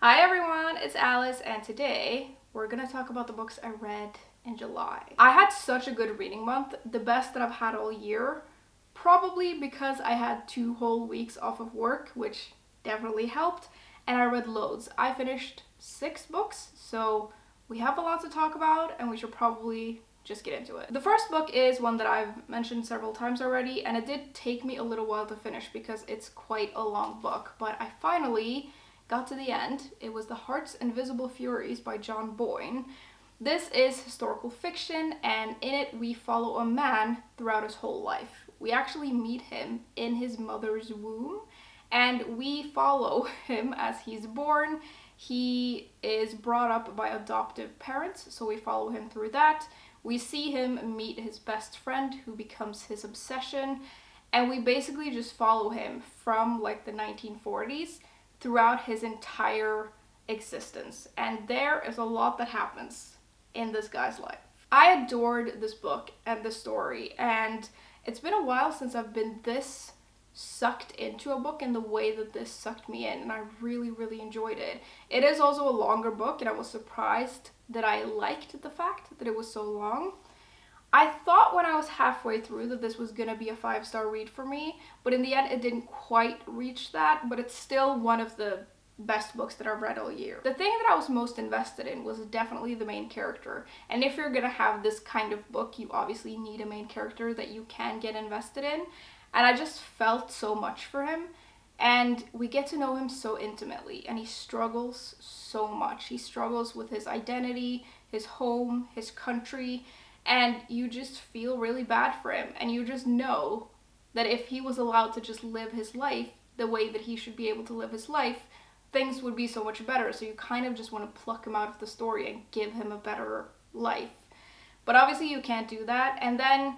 Hi everyone, it's Alice, and today we're gonna talk about the books I read in July. I had such a good reading month, the best that I've had all year, probably because I had 2 whole weeks off of work, which definitely helped, and I read loads. I finished 6 books, so we have a lot to talk about, and we should probably just get into it. The first book is one that I've mentioned several times already, and it did take me a little while to finish because it's quite a long book, but I finally got to the end. It was The Heart's Invisible Furies by John Boyne. This is historical fiction, and in it we follow a man throughout his whole life. We actually meet him in his mother's womb, and we follow him as he's born. He is brought up by adoptive parents, so we follow him through that. We see him meet his best friend, who becomes his obsession, and we basically just follow him from like the 1940s throughout his entire existence. And there is a lot that happens in this guy's life. I adored this book and the story, and it's been a while since I've been this sucked into a book in the way that this sucked me in, and I really enjoyed it. It is also a longer book, and I was surprised that I liked the fact that it was so long. I thought when I was halfway through that this was gonna be a 5-star read for me, but in the end it didn't quite reach that, but it's still one of the best books that I've read all year. The thing that I was most invested in was definitely the main character, and if you're gonna have this kind of book, you obviously need a main character that you can get invested in, and I just felt so much for him, and we get to know him so intimately, and he struggles so much. He struggles with his identity, his home, his country, and you just feel really bad for him, and you just know that if he was allowed to just live his life the way that he should be able to live his life, things would be so much better. So you kind of just want to pluck him out of the story and give him a better life. But obviously you can't do that, and then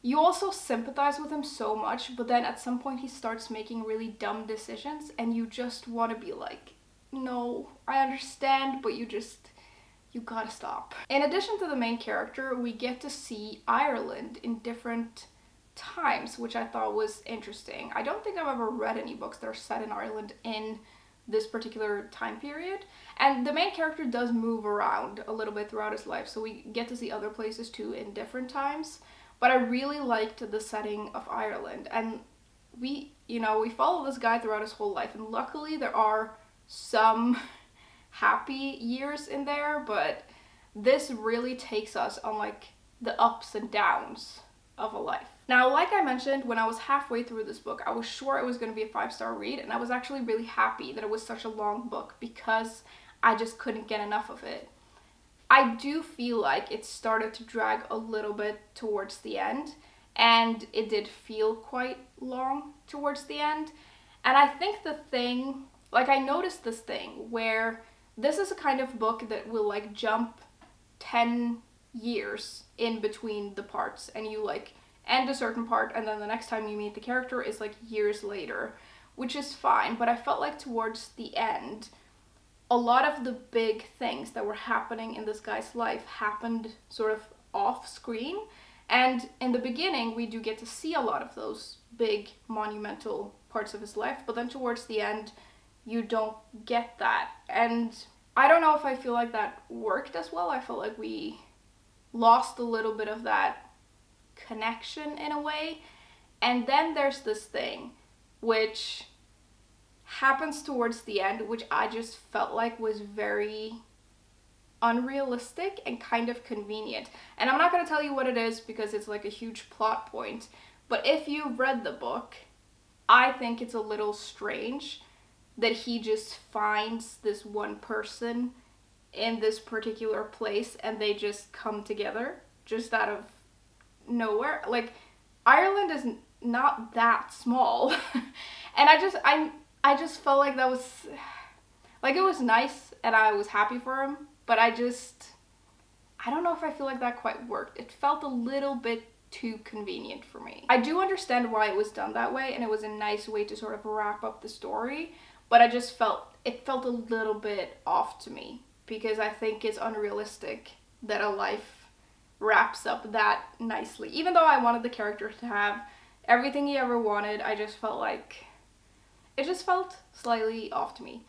you also sympathize with him so much, but then at some point he starts making really dumb decisions, and you just want to be like, no, I understand, but you gotta stop. In addition to the main character, we get to see Ireland in different times, which I thought was interesting. I don't think I've ever read any books that are set in Ireland in this particular time period, and the main character does move around a little bit throughout his life, so we get to see other places too in different times, but I really liked the setting of Ireland, and we follow this guy throughout his whole life, and luckily there are some happy years in there, but this really takes us on like the ups and downs of a life. Now, like I mentioned, when I was halfway through this book, I was sure it was going to be a 5-star read, and I was actually really happy that it was such a long book because I just couldn't get enough of it. I do feel like it started to drag a little bit towards the end, and it did feel quite long towards the end. And I think I noticed this thing where this is a kind of book that will like jump 10 years in between the parts, and you like end a certain part, and then the next time you meet the character is like years later, which is fine, but I felt like towards the end, a lot of the big things that were happening in this guy's life happened sort of off screen, and in the beginning we do get to see a lot of those big monumental parts of his life, but then towards the end you don't get that, and I don't know if I feel like that worked as well. I felt like we lost a little bit of that connection in a way. And then there's this thing which happens towards the end, which I just felt like was very unrealistic and kind of convenient. And I'm not going to tell you what it is because it's like a huge plot point, but if you've read the book, I think it's a little strange that he just finds this one person in this particular place and they just come together just out of nowhere. Like, Ireland is not that small. And I just felt like that was like, it was nice and I was happy for him, but I don't know if I feel like that quite worked. It felt a little bit too convenient for me. I do understand why it was done that way, and it was a nice way to sort of wrap up the story, but I just felt a little bit off to me because I think it's unrealistic that a life wraps up that nicely. Even though I wanted the character to have everything he ever wanted, I just felt like it just felt slightly off to me.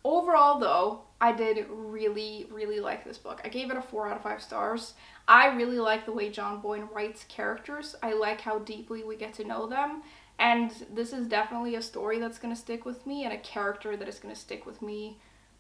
Overall though, I did really, really like this book. I gave it a 4 out of 5 stars. I really like the way John Boyne writes characters. I like how deeply we get to know them. And this is definitely a story that's going to stick with me and a character that is going to stick with me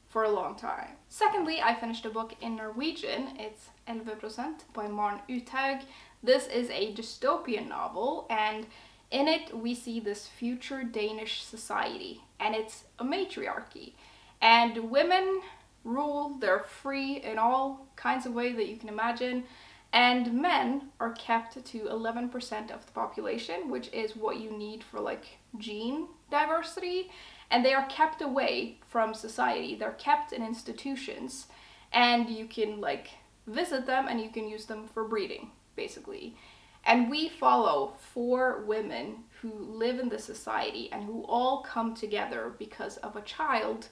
for a long time. Secondly, I finished a book in Norwegian. It's 11% by Maren Uthaug. This is a dystopian novel, and in it we see this future Danish society, and it's a matriarchy. And women rule, they're free in all kinds of ways that you can imagine. And men are kept to 11% of the population, which is what you need for like gene diversity. And they are kept away from society. They're kept in institutions. And you can like visit them and you can use them for breeding, basically. And we follow 4 women who live in this society and who all come together because of a child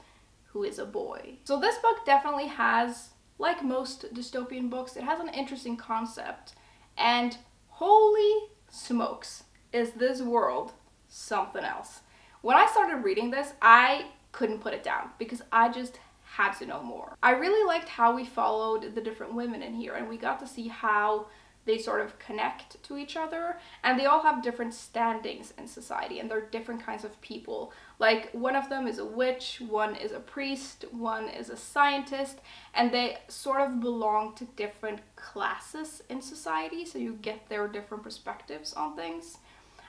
who is a boy. So this book definitely has, like most dystopian books, it has an interesting concept. And holy smokes, is this world something else. When I started reading this, I couldn't put it down because I just had to know more. I really liked how we followed the different women in here, and we got to see how they sort of connect to each other, and they all have different standings in society, and they're different kinds of people. Like, one of them is a witch, one is a priest, one is a scientist, and they sort of belong to different classes in society, so you get their different perspectives on things.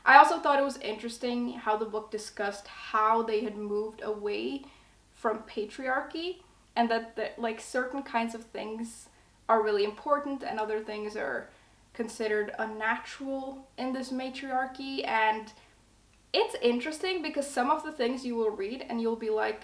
I also thought it was interesting how the book discussed how they had moved away from patriarchy, and that like certain kinds of things are really important and other things are considered unnatural in this matriarchy. And it's interesting because some of the things you will read and you'll be like,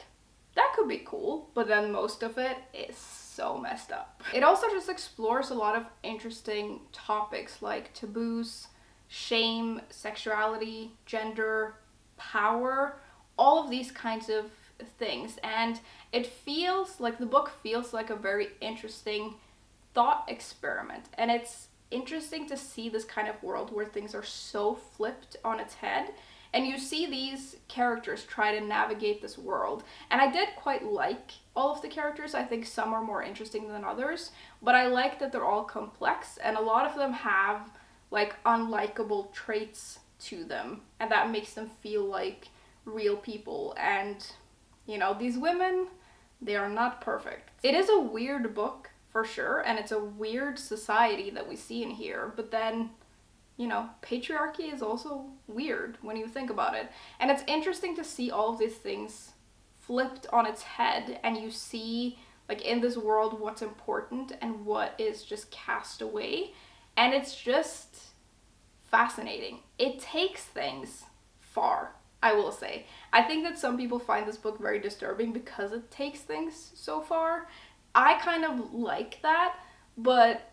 that could be cool, but then most of it is so messed up. It also just explores a lot of interesting topics like taboos, shame, sexuality, gender, power, all of these kinds of things. And it feels like the book feels like a very interesting thought experiment, and it's interesting to see this kind of world where things are so flipped on its head, and you see these characters try to navigate this world. And I did quite like all of the characters. I think some are more interesting than others, but I like that they're all complex, and a lot of them have like unlikable traits to them, and that makes them feel like real people. And you know, these women, they are not perfect. It is a weird book for sure, and it's a weird society that we see in here, but then, you know, patriarchy is also weird when you think about it. And it's interesting to see all of these things flipped on its head, and you see like in this world what's important and what is just cast away, and it's just fascinating. It takes things far, I will say. I think that some people find this book very disturbing because it takes things so far. I kind of like that, but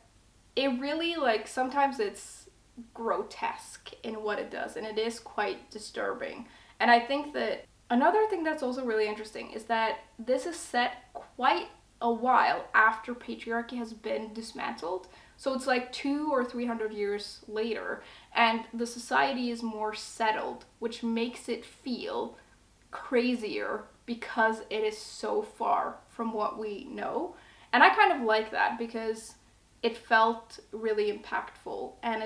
it really, like, sometimes it's grotesque in what it does, and it is quite disturbing. And I think that another thing that's also really interesting is that this is set quite a while after patriarchy has been dismantled. So it's like 200 or 300 years later, and the society is more settled, which makes it feel crazier because it is so far from what we know. And I kind of like that because it felt really impactful, and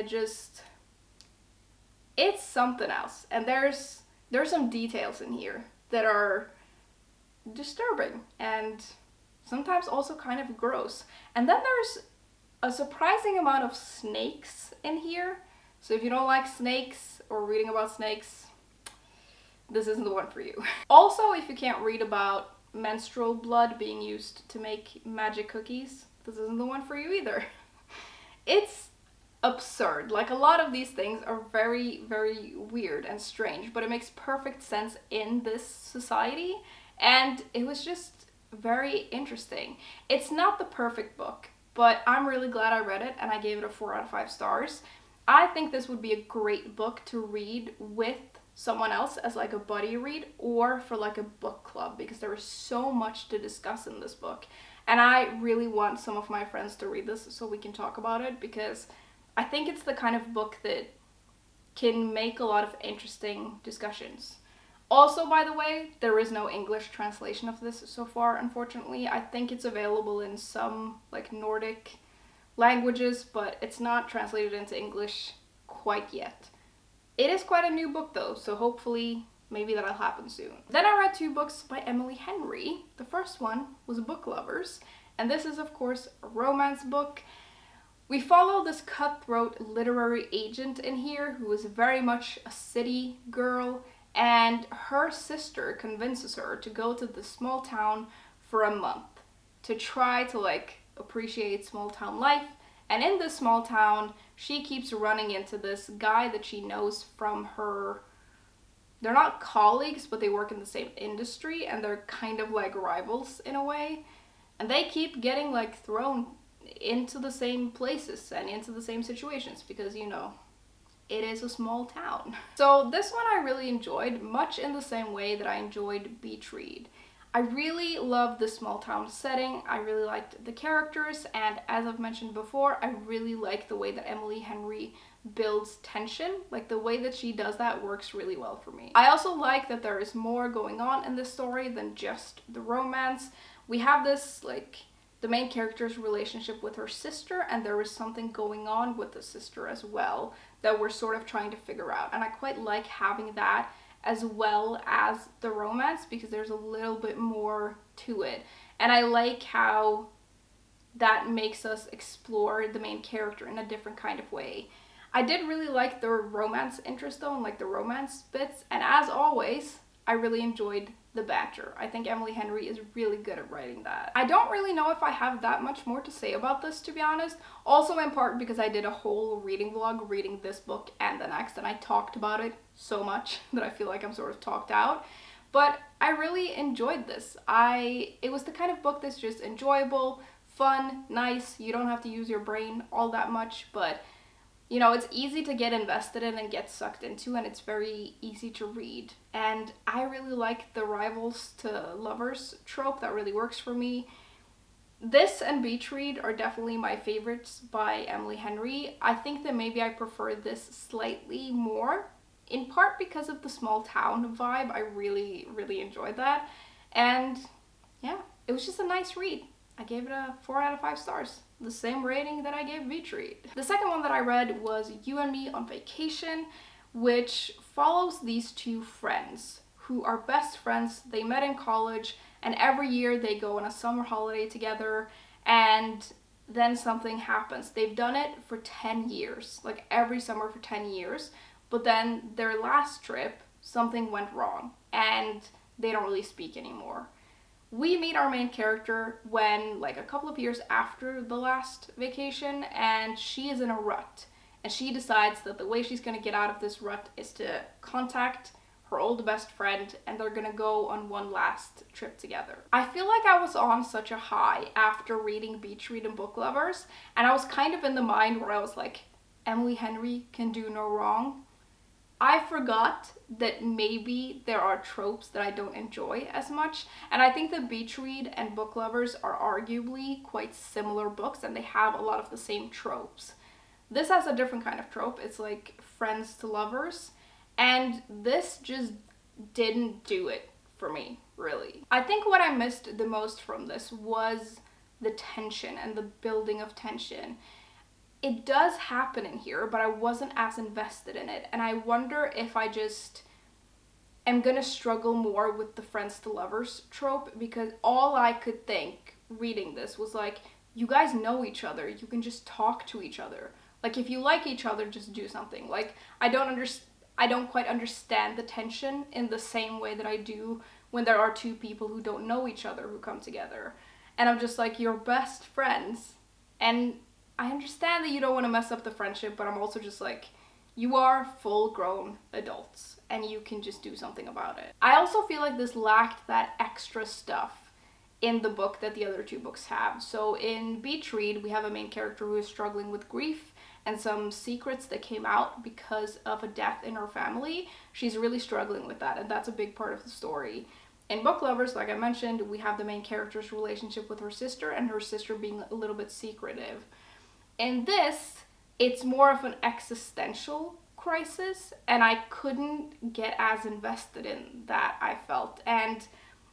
it's something else. And there's some details in here that are disturbing and sometimes also kind of gross. And then there's a surprising amount of snakes in here. So if you don't like snakes or reading about snakes, this isn't the one for you. Also, if you can't read about menstrual blood being used to make magic cookies, this isn't the one for you either. It's absurd. Like, a lot of these things are very, very weird and strange, but it makes perfect sense in this society, and it was just very interesting. It's not the perfect book, but I'm really glad I read it, and I gave it a 4 out of 5 stars. I think this would be a great book to read with someone else as like a buddy read, or for like a book club, because there is so much to discuss in this book. And I really want some of my friends to read this so we can talk about it, because I think it's the kind of book that can make a lot of interesting discussions. Also, by the way, there is no English translation of this so far, unfortunately. I think it's available in some like Nordic languages, but it's not translated into English quite yet. It is quite a new book though, so hopefully maybe that'll happen soon. Then I read 2 books by Emily Henry. The first one was Book Lovers, and this is of course a romance book. We follow this cutthroat literary agent in here who is very much a city girl, and her sister convinces her to go to this small town for a month to try to like appreciate small town life. And in this small town, she keeps running into this guy that she knows from her, they're not colleagues, but they work in the same industry, and they're kind of like rivals in a way. And they keep getting like thrown into the same places and into the same situations because, you know, it is a small town. So this one I really enjoyed, much in the same way that I enjoyed Beach Read. I really loved the small town setting, I really liked the characters, and as I've mentioned before, I really like the way that Emily Henry builds tension. Like the way that she does that works really well for me. I also like that there is more going on in this story than just the romance. We have this like the main character's relationship with her sister, and there is something going on with the sister as well that we're sort of trying to figure out. And I quite like having that as well as the romance because there's a little bit more to it. And I like how that makes us explore the main character in a different kind of way. I did really like the romance interest though, and like the romance bits, and as always, I really enjoyed the banter. I think Emily Henry is really good at writing that. I don't really know if I have that much more to say about this, to be honest. Also in part because I did a whole reading vlog reading this book and the next, and I talked about it so much that I feel like I'm sort of talked out. But I really enjoyed this. It was the kind of book that's just enjoyable, fun, nice. You don't have to use your brain all that much, but you know, it's easy to get invested in and get sucked into, and it's very easy to read. And I really like the rivals to lovers trope. That really works for me. This and Beach Read are definitely my favorites by Emily Henry. I think that maybe I prefer this slightly more, in part because of the small town vibe. I really, really enjoyed that. And yeah, it was just a nice read. I gave it a 4 out of 5 stars. The same rating that I gave Beach Read. The second one that I read was You and Me on Vacation, which follows these 2 friends who are best friends. They met in college, and every year they go on a summer holiday together, and then something happens. They've done it for 10 years, like every summer for 10 years, but then their last trip, something went wrong, and they don't really speak anymore. We meet our main character when, like, a couple of years after the last vacation, and she is in a rut. And she decides that the way she's going to get out of this rut is to contact her old best friend, and they're going to go on one last trip together. I feel like I was on such a high after reading Beach Read and Book Lovers, and I was kind of in the mind where I was like, Emily Henry can do no wrong. I forgot that maybe there are tropes that I don't enjoy as much, and I think that Beach Read and Book Lovers are arguably quite similar books, and they have a lot of the same tropes. This has a different kind of trope. It's like friends to lovers, and this just didn't do it for me, really. I think what I missed the most from this was the tension and the building of tension. It does happen in here, but I wasn't as invested in it, and I wonder if I just am gonna struggle more with the friends to lovers trope, because all I could think reading this was like, you guys know each other, you can just talk to each other. Like, if you like each other, just do something. Like, I don't quite understand the tension in the same way that I do when there are 2 people who don't know each other who come together. And I'm just like, you're best friends, and I understand that you don't want to mess up the friendship, but I'm also just like, you are full-grown adults, and you can just do something about it. I also feel like this lacked that extra stuff in the book that the other 2 books have. So in Beach Read, we have a main character who is struggling with grief and some secrets that came out because of a death in her family. She's really struggling with that, and that's a big part of the story. In Book Lovers, like I mentioned, we have the main character's relationship with her sister, and her sister being a little bit secretive. In this, it's more of an existential crisis, and I couldn't get as invested in that, I felt. And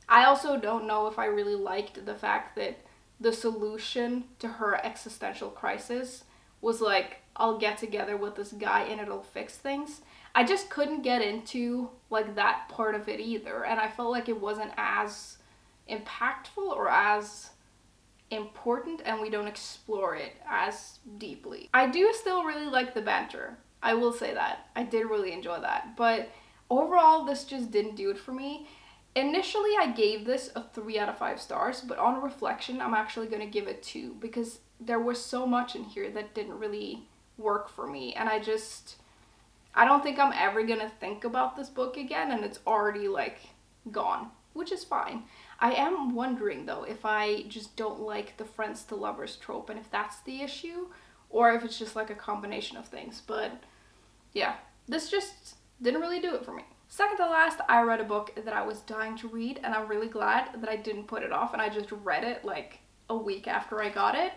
I also don't know if I really liked the fact that the solution to her existential crisis was like, I'll get together with this guy and it'll fix things. I just couldn't get into like that part of it either, and I felt like it wasn't as impactful or as important, and we don't explore it as deeply. I do still really like the banter. I will say that. I did really enjoy that. But overall, this just didn't do it for me. Initially, I gave this a 3 out of 5 stars, but on reflection, I'm actually going to give it 2 because there was so much in here that didn't really work for me. And I don't think I'm ever going to think about this book again, and it's already like gone, which is fine. I am wondering though if I just don't like the friends to lovers trope and if that's the issue, or if it's just like a combination of things. But yeah, this just didn't really do it for me. Second to last, I read a book that I was dying to read, and I'm really glad that I didn't put it off and I just read it like a week after I got it.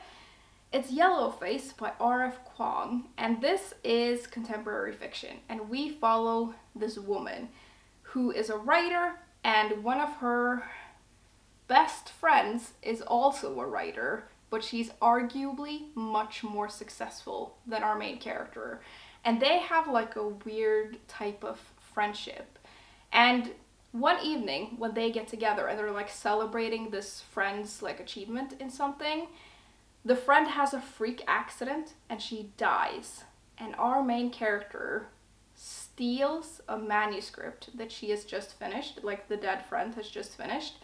It's Yellowface by R.F. Kuang, and this is contemporary fiction, and we follow this woman who is a writer, and one of her best friends is also a writer, but she's arguably much more successful than our main character. And they have like a weird type of friendship. And one evening when they get together and they're like celebrating this friend's like achievement in something, the friend has a freak accident and she dies. And our main character steals a manuscript that she has just finished, like the dead friend has just finished,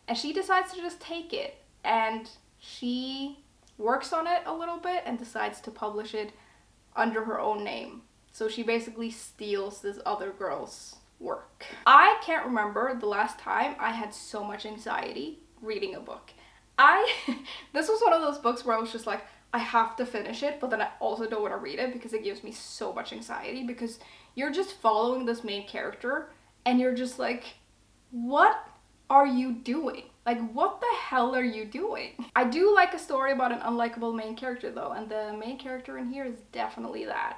and she decides to just take it, and she works on it a little bit and decides to publish it under her own name. So she basically steals this other girl's work. I can't remember the last time I had so much anxiety reading a book. This was one of those books where I was just like, I have to finish it, but then I also don't want to read it because it gives me so much anxiety, because you're just following this main character and you're just like, what are you doing? Like, what the hell are you doing? I do like a story about an unlikable main character though, and the main character in here is definitely that.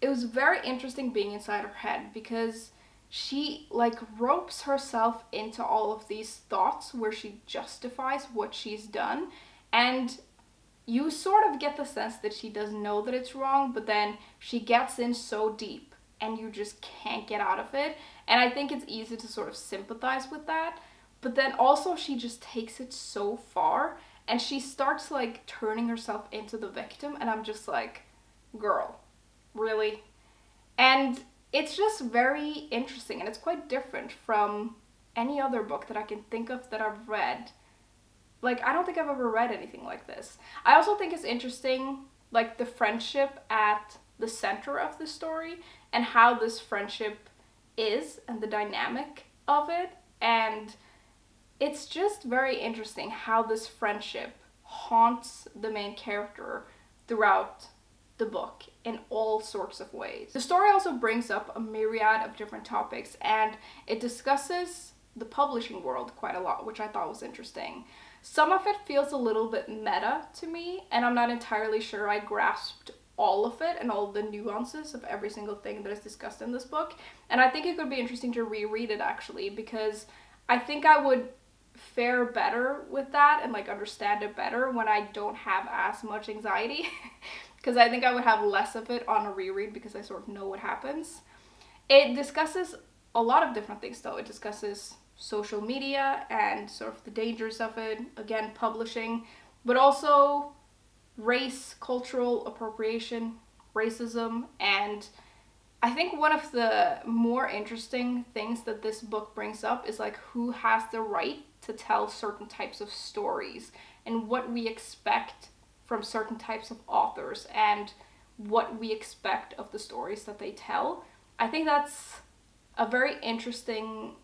It was very interesting being inside her head because she like ropes herself into all of these thoughts where she justifies what she's done, and you sort of get the sense that she doesn't know that it's wrong, but then she gets in so deep and you just can't get out of it. And I think it's easy to sort of sympathize with that. But then also she just takes it so far and she starts like turning herself into the victim, and I'm just like, girl, really? And it's just very interesting, and it's quite different from any other book that I can think of that I've read. Like, I don't think I've ever read anything like this. I also think it's interesting, like, the friendship at the center of the story and how this friendship is and the dynamic of it. And it's just very interesting how this friendship haunts the main character throughout the book in all sorts of ways. The story also brings up a myriad of different topics, and it discusses the publishing world quite a lot, which I thought was interesting. Some of it feels a little bit meta to me, and I'm not entirely sure I grasped all of it and all the nuances of every single thing that is discussed in this book. And I think it could be interesting to reread it actually, because I think I would fare better with that and like understand it better when I don't have as much anxiety. Because I think I would have less of it on a reread because I sort of know what happens. It discusses a lot of different things though. It discusses social media and sort of the dangers of it, again, publishing, but also race, cultural appropriation, racism, and I think one of the more interesting things that this book brings up is like who has the right to tell certain types of stories and what we expect from certain types of authors and what we expect of the stories that they tell. I think that's a very interesting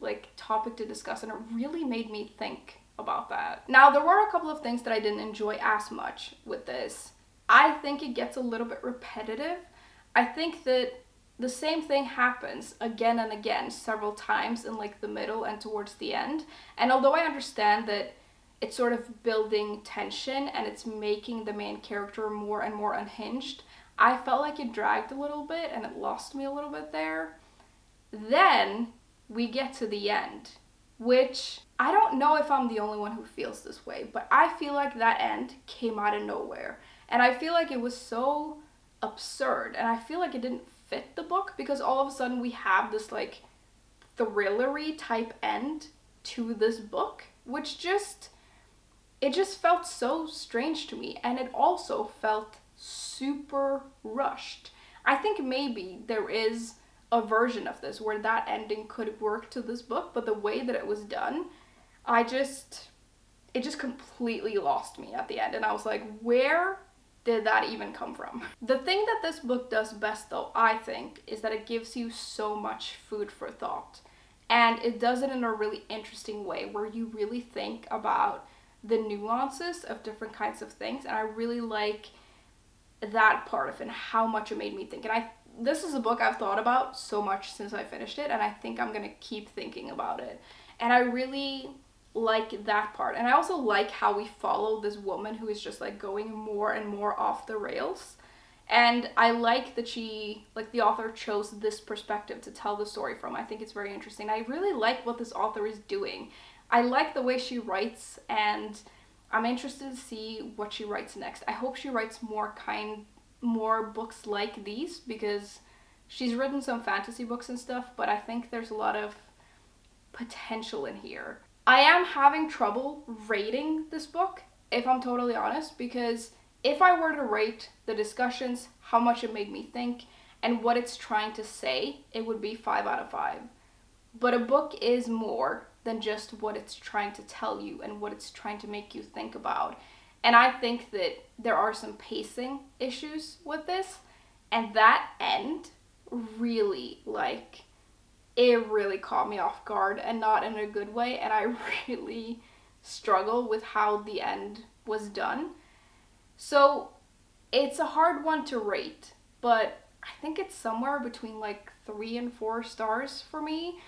like topic to discuss, and it really made me think about that. Now, there were a couple of things that I didn't enjoy as much with this. I think it gets a little bit repetitive. I think that the same thing happens again and again several times in like the middle and towards the end. And although I understand that it's sort of building tension and it's making the main character more and more unhinged, I felt like it dragged a little bit and it lost me a little bit there. Then we get to the end, which I don't know if I'm the only one who feels this way, but I feel like that end came out of nowhere. And I feel like it was so absurd, and I feel like it didn't fit the book, because all of a sudden we have this like thrillery type end to this book, which it just felt so strange to me, and it also felt super rushed. I think maybe there is a version of this where that ending could work to this book, but the way that it was done, it just completely lost me at the end, and I was like, where did that even come from? The thing that this book does best, though, I think, is that it gives you so much food for thought. And it does it in a really interesting way where you really think about the nuances of different kinds of things. And I really like that part of it and how much it made me think. And this is a book I've thought about so much since I finished it, and I think I'm gonna keep thinking about it. And I really like that part. And I also like how we follow this woman who is just like going more and more off the rails. And I like that the author chose this perspective to tell the story from. I think it's very interesting. I really like what this author is doing. I like the way she writes, and I'm interested to see what she writes next. I hope she writes more books like these, because she's written some fantasy books and stuff, but I think there's a lot of potential in here. I am having trouble rating this book, if I'm totally honest, because if I were to rate the discussions, how much it made me think, and what it's trying to say, it would be 5 out of 5. But a book is more than just what it's trying to tell you and what it's trying to make you think about. And I think that there are some pacing issues with this, and that end really, it really caught me off guard, and not in a good way, and I really struggle with how the end was done. So it's a hard one to rate, but I think it's somewhere between 3 and 4 stars for me.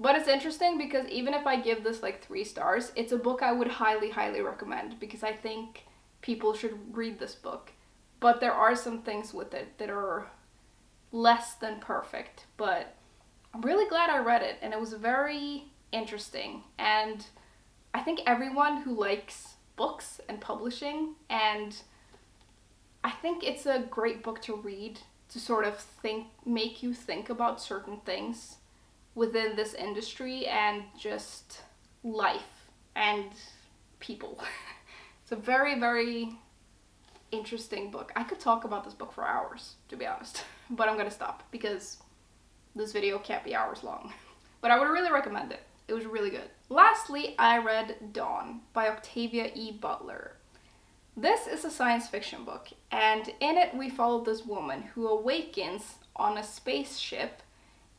But it's interesting because even if I give this 3 stars, it's a book I would highly, highly recommend, because I think people should read this book. But there are some things with it that are less than perfect, but I'm really glad I read it, and it was very interesting. And I think everyone who likes books and publishing, and I think it's a great book to read to sort of make you think about certain things within this industry and just life and people. It's a very, very interesting book. I could talk about this book for hours, to be honest, but I'm gonna stop because this video can't be hours long. But I would really recommend it. It was really good. Lastly, I read Dawn by Octavia E. Butler. This is a science fiction book, and in it we follow this woman who awakens on a spaceship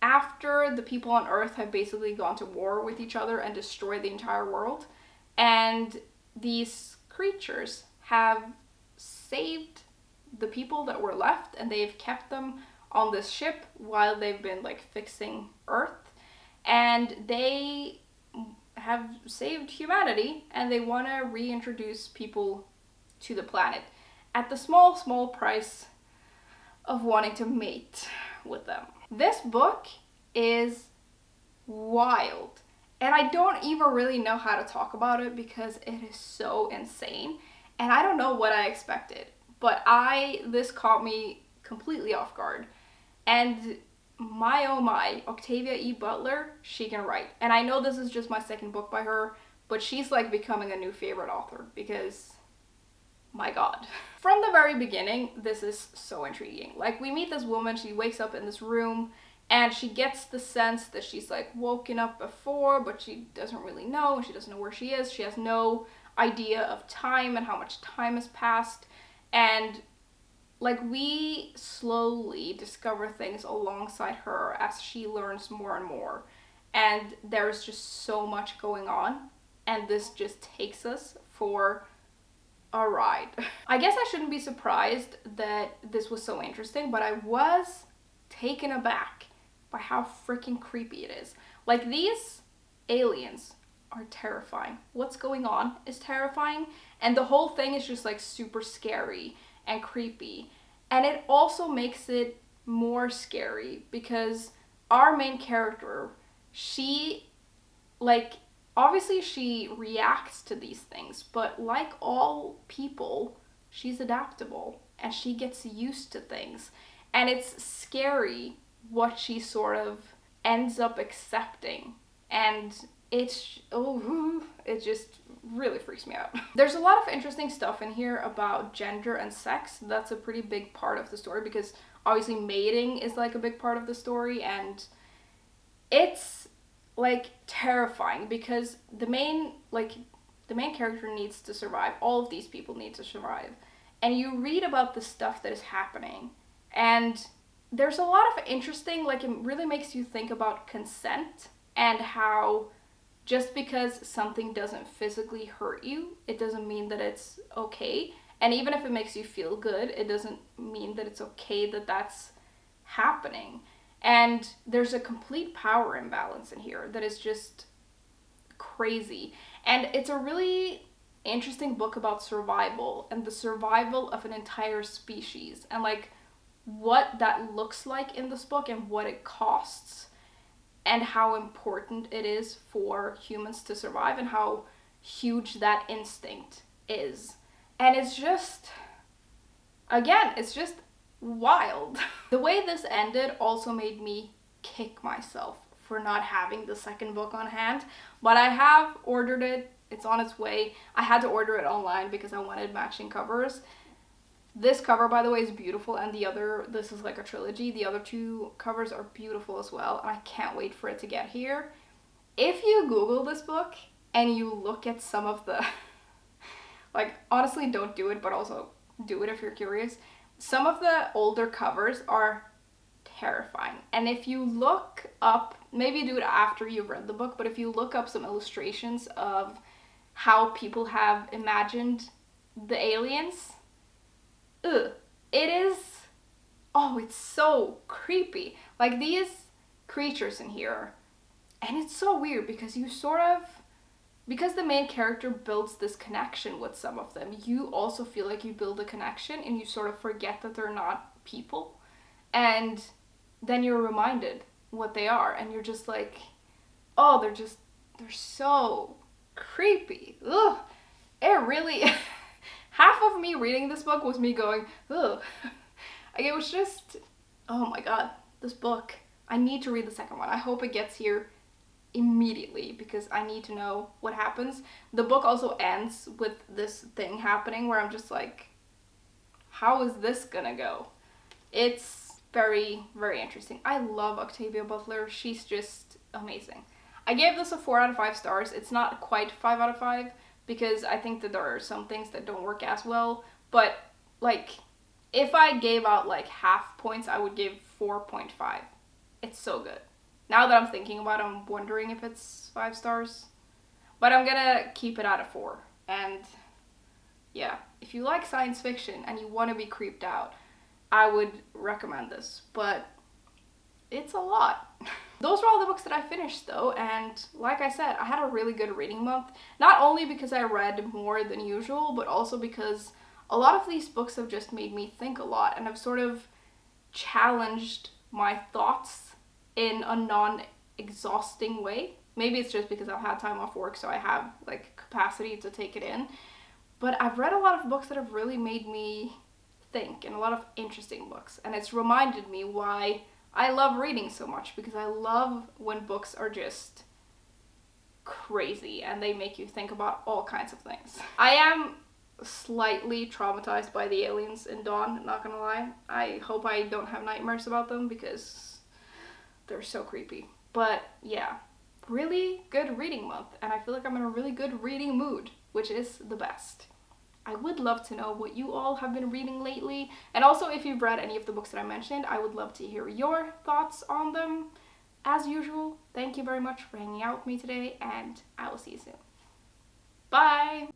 after the people on Earth have basically gone to war with each other and destroyed the entire world. And these creatures have saved the people that were left, and they've kept them on this ship while they've been fixing Earth, and they have saved humanity, and they want to reintroduce people to the planet at the small price of wanting to mate with them. This book is wild, and I don't even really know how to talk about it because it is so insane, and I don't know what I expected, but this caught me completely off guard. And my oh my, Octavia E. Butler, she can write. And I know this is just my second book by her, but she's becoming a new favorite author, because my god. From the very beginning, this is so intriguing. We meet this woman, she wakes up in this room, and she gets the sense that she's woken up before, but she doesn't really know, and she doesn't know where she is. She has no idea of time and how much time has passed, and we slowly discover things alongside her as she learns more and more, and there's just so much going on, and this just takes us for a ride. I guess I shouldn't be surprised that this was so interesting, but I was taken aback by how freaking creepy it is. These aliens are terrifying. What's going on is terrifying, and the whole thing is just super scary and creepy. And it also makes it more scary because our main character, she, like, obviously she reacts to these things, but like all people, she's adaptable and she gets used to things. And it's scary what she sort of ends up accepting. And it just really freaks me out. There's a lot of interesting stuff in here about gender and sex. That's a pretty big part of the story because obviously mating is like a big part of the story, and it's like terrifying because the main character needs to survive. All of these people need to survive. And you read about the stuff that is happening, and there's a lot of interesting, like, it really makes you think about consent and how just because something doesn't physically hurt you, it doesn't mean that it's okay. And even if it makes you feel good, it doesn't mean that it's okay that that's happening. And there's a complete power imbalance in here that is just crazy. And it's a really interesting book about survival and the survival of an entire species and like what that looks like in this book and what it costs and how important it is for humans to survive and how huge that instinct is. And it's just, again, it's just wild. The way this ended also made me kick myself for not having the second book on hand, but I have ordered it. It's on its way. I had to order it online because I wanted matching covers. This cover, by the way, is beautiful, and this is like a trilogy. The other two covers are beautiful as well, and I can't wait for it to get here. If you Google this book and you look at some of the, like, honestly, don't do it, but also do it if you're curious. Some of the older covers are terrifying. And if you look up, maybe do it after you've read the book, but if you look up some illustrations of how people have imagined the aliens, it is, it's so creepy. Like, these creatures in here, and it's so weird because because the main character builds this connection with some of them, you also feel like you build a connection and you sort of forget that they're not people. And then you're reminded what they are, and you're just like, they're so creepy. Ugh. It really, half of me reading this book was me going, ugh. Like, it was just, oh my god, this book. I need to read the second one. I hope it gets here immediately because I need to know what happens. The book also ends with this thing happening where I'm just like, how is this gonna go? It's very, very interesting. I love Octavia Butler. She's just amazing. I gave this a 4 out of 5 stars. It's not quite 5 out of 5 because I think that there are some things that don't work as well. But, like, if I gave out, like, half points, I would give 4.5. It's so good. Now that I'm thinking about it, I'm wondering if it's 5 stars. But I'm gonna keep it at a 4. And, yeah, if you like science fiction and you want to be creeped out, I would recommend this. But it's a lot. Those were all the books that I finished, though, and like I said, I had a really good reading month. Not only because I read more than usual, but also because a lot of these books have just made me think a lot and have sort of challenged my thoughts in a non-exhausting way. Maybe it's just because I've had time off work, so I have, like, capacity to take it in. But I've read a lot of books that have really made me think, and a lot of interesting books, and it's reminded me why I love reading so much, because I love when books are just crazy and they make you think about all kinds of things. I am slightly traumatized by the aliens in Dawn, not gonna lie. I hope I don't have nightmares about them because they're so creepy. But yeah, really good reading month, and I feel like I'm in a really good reading mood, which is the best. I would love to know what you all have been reading lately, and also if you've read any of the books that I mentioned, I would love to hear your thoughts on them. As usual, thank you very much for hanging out with me today, and I will see you soon. Bye!